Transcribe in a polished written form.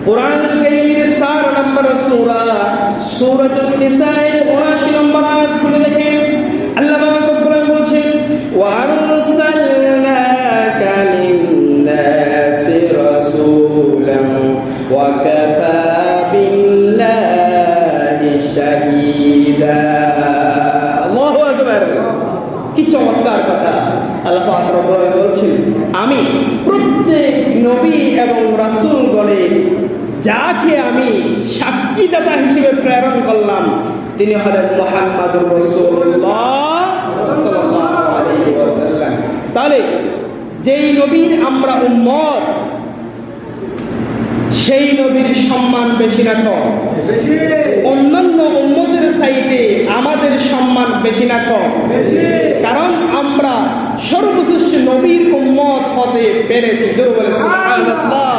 কুরআন কারীমের 4 নম্বর সূরা সূরাতুন নিসায়ের 79 নম্বর আয়াত খুলে দেখেন, আল্লাহ পাক রব্বুল বলছেন, ওয়া আরসালনাকা লিন-নাসি রাসূলান ওয়া কাফা বিল্লাহি শাহীদা। আল্লাহু আকবার। কি চমৎকার কথা! আল্লাহ পাক রব্বুল বলছেন, আমি প্রত্যেক নবী এবং রাসূলগণের যাকে আমি সাক্ষীদাতা হিসেবে প্রেরণ করলাম তিনি হলেন মুহাম্মাদুর রাসূলুল্লাহ সাল্লাল্লাহু আলাইহি ওয়াসাল্লাম। তাহলে যেই নবীর আমরা উম্মত, সেই নবীর সম্মান বেশি না কম? অন্যান্য উম্মতের চাইতে আমাদের সম্মান বেশি না কম? কারণ আমরা সর্বশ্রেষ্ঠ নবীর উম্মত হতে পেরেছি। জোরে বলে সুবহানাল্লাহ।